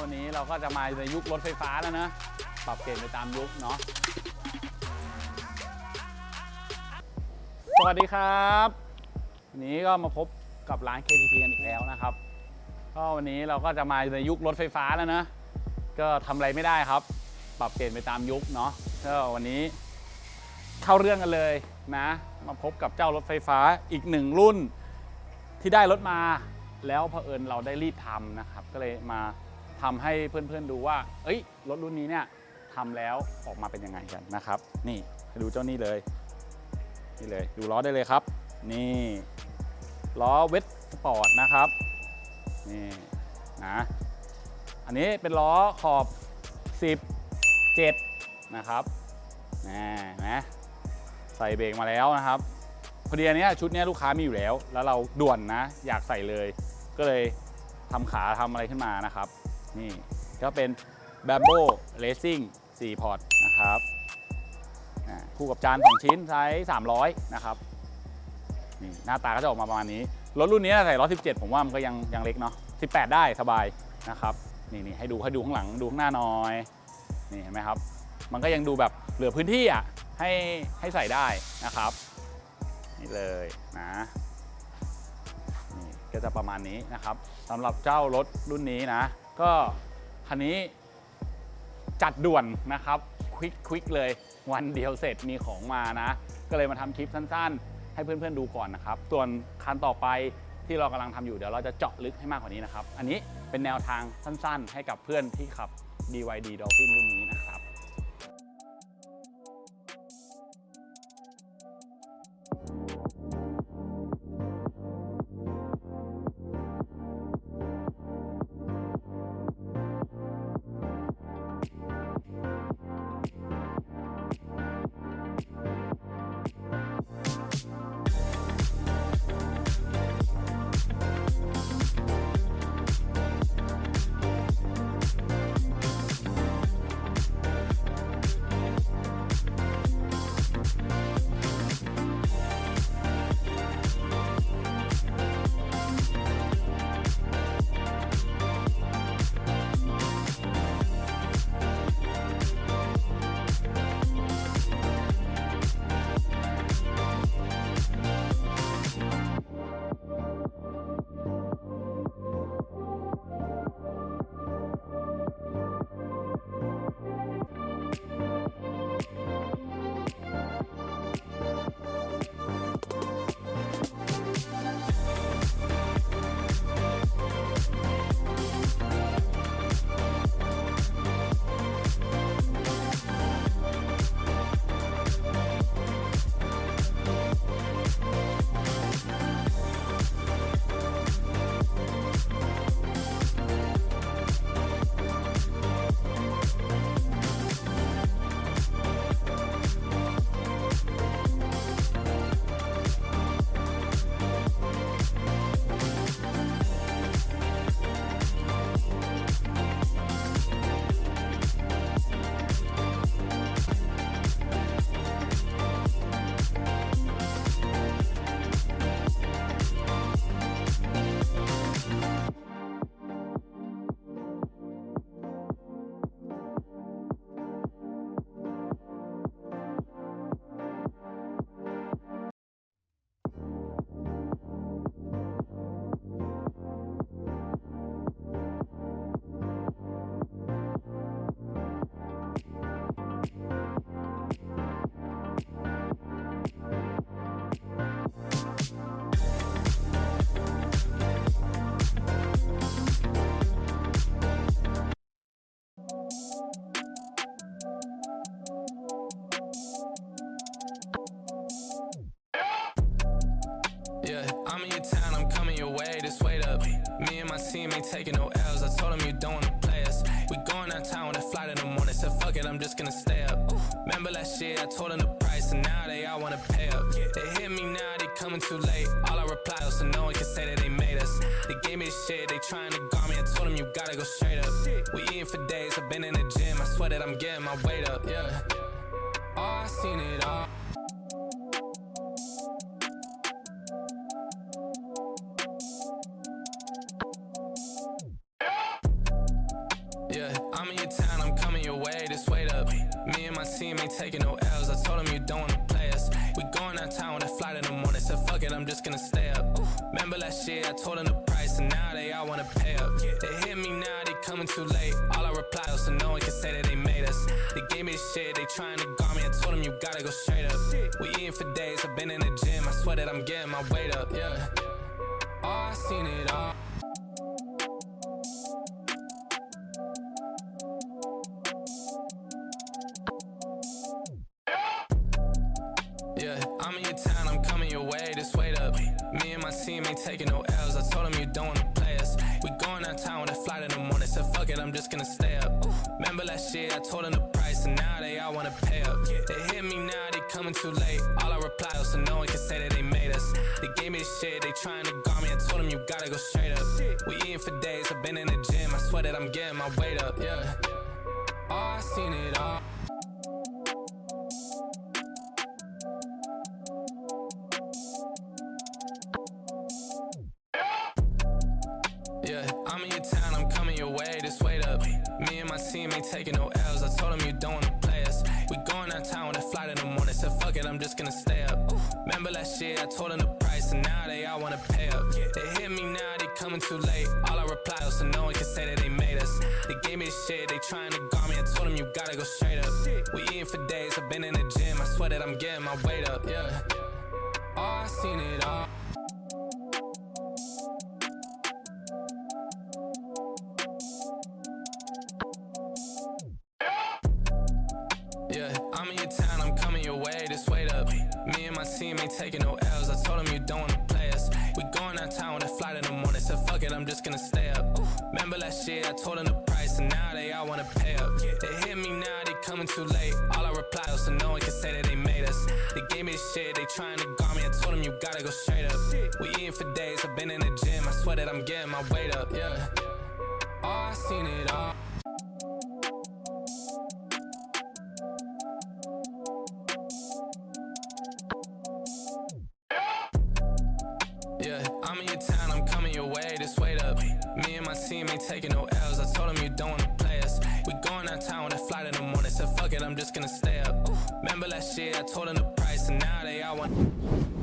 วันนี้เราก็จะมาในยุครถไฟฟ้าแล้วนะปรับเปลี่ยนไปตามยุคเนาะสวัสดีครับวันนี้ก็มาพบกับร้าน KTP กันอีกแล้วนะครับก็วันนี้เราก็จะมาในยุครถไฟฟ้าแล้วนะก็ทำอะไรไม่ได้ครับปรับเปลี่ยนไปตามยุคเนาะก็วันนี้เข้าเรื่องกันเลยนะมาพบกับเจ้ารถไฟฟ้าอีกหนึ่งรุ่นที่ได้รถมาแล้วเผอิญเราได้รีบทำนะครับก็เลยมาทำให้เพื่อนๆดูว่ารถรุ่นนี้เนี่ยทำแล้วออกมาเป็นยังไงกันนะครับนี่ให้ดูเจ้านี่เลยนี่เลยดูล้อได้เลยครับนี่ล้อเวทสปอร์ตนะครับนี่นะอันนี้เป็นล้อขอบ17นะครับนะใส่เบรกมาแล้วนะครับพอดีอันนี้ชุดนี้ลูกค้ามีอยู่แล้วเราด่วนนะอยากใส่เลยก็เลยทำขาทำอะไรขึ้นมานะครับนี่ก็เป็น BremboRacing 4 พอร์ตนะครับคู่กับจาน2 ชิ้นไซส์300นะครับนี่หน้าตาก็จะออกมาประมาณนี้รถรุ่นนี้ใส่ล้อ17ผมว่ามันก็ยังเล็กเนาะ18ได้สบายนะครับนี่ให้ดูข้างหลังดูข้างหน้าหน่อยนี่เห็นไหมครับมันก็ยังดูแบบเหลือพื้นที่อ่ะให้ใส่ได้นะครับนี่เลยนะนี่ก็จะประมาณนี้นะครับสำหรับเจ้ารถรุ่นนี้นะก็คันนี้จัดด่วนนะครับควิกเลยวันเดียวเสร็จมีของมานะก็เลยมาทำคลิปสั้นๆให้เพื่อนๆดูก่อนนะครับส่วนคันต่อไปที่เรากำลังทำอยู่เดี๋ยวเราจะเจาะลึกให้มากกว่านี้นะครับอันนี้เป็นแนวทางสั้นๆให้กับเพื่อนที่ขับ BYD Dolphin รุ่นนี้นะครับI'm in your town, I'm coming your way, just wait up. Me and my team ain't taking no L's. I told them you don't wanna play us. We going downtown with a flight in the morning. Said fuck it, I'm just gonna stay up. Remember last year, I told them the price, and now they all wanna pay up. They hit me now, they coming too late. All I reply was so no one can say that they made us. They gave me the shit, they trying to guard me. I told them you gotta go straight up. We eating for days, I've been in the gym. I swear that I'm getting my weight up. Yeah. Oh, I seen it all. ain't taking no L's. I told him you don't wanna play us. We going downtown with a flight in the morning. Said fuck it, I'm just gonna stay up. Remember last year I told them the price, and now they all wanna pay up. They hit me now, they coming too late. All I reply is so no one can say that they made us. They gave me the shit, they trying to guard me. I told them you gotta go straight up. We eating for days, I've been in the gym. I swear that I'm getting my weight up. Yeah. Oh, I seen it all. Yeah, I'm in your town, I'm coming your way, just wait up. Me and my team ain't taking no L's. I told them you don't wanna play us. We going downtown with a flight in the morning. Said fuck it, I'm just gonna stay up. Remember last year I told them the price, and now they all wanna pay up. They hit me now, they coming too late. All I reply is so no one can say that they made us. They gave me the shit, they trying to guard me. I told them you gotta go straight up. We eating for days, I've been in the gym. I swear that I'm getting my weight up. Yeah. Oh, I seen it all. Yeah, I'm in your town, I'm coming your way, just wait up. Me and my team ain't taking no L's. I told them you don't wanna play us. We going downtown with a flight in the morning. Said fuck it, I'm just gonna stay up. Remember last year I told them the price, and now they all wanna pay up. They hit me now, they coming too late. All I reply is so no one can say that they made us. They gave me the shit, they trying to guard me. I told them you gotta go straight up. We eating for days, I've been in the gym. I swear that I'm getting my weight up. Yeah. Oh, I seen it all. Yeah, I'm in your town, I'm coming your way, just wait up. Me and my team ain't taking no L's. I told them you don't wanna play us. We going downtown with a flight in the morning. Said fuck it, I'm just gonna stay up. Remember last year I told them the price, and now they all wanna pay up. They hit me now, they coming too late. All I reply is so no one can say that they made us. They gave me the shit, they trying to guard me. I told them you gotta go straight up. We eating for days, I've been in the gym. I swear that I'm getting my weight up. Yeah. Oh, I seen it all. Yeah, I'm in your town, I'm coming your way, just wait up. Me and my team ain't taking no L's. I told them you don't wanna play us. We going downtown with a flight in the morning. Said fuck it, I'm just gonna stay up. Remember last year I told them the price, and now they all want.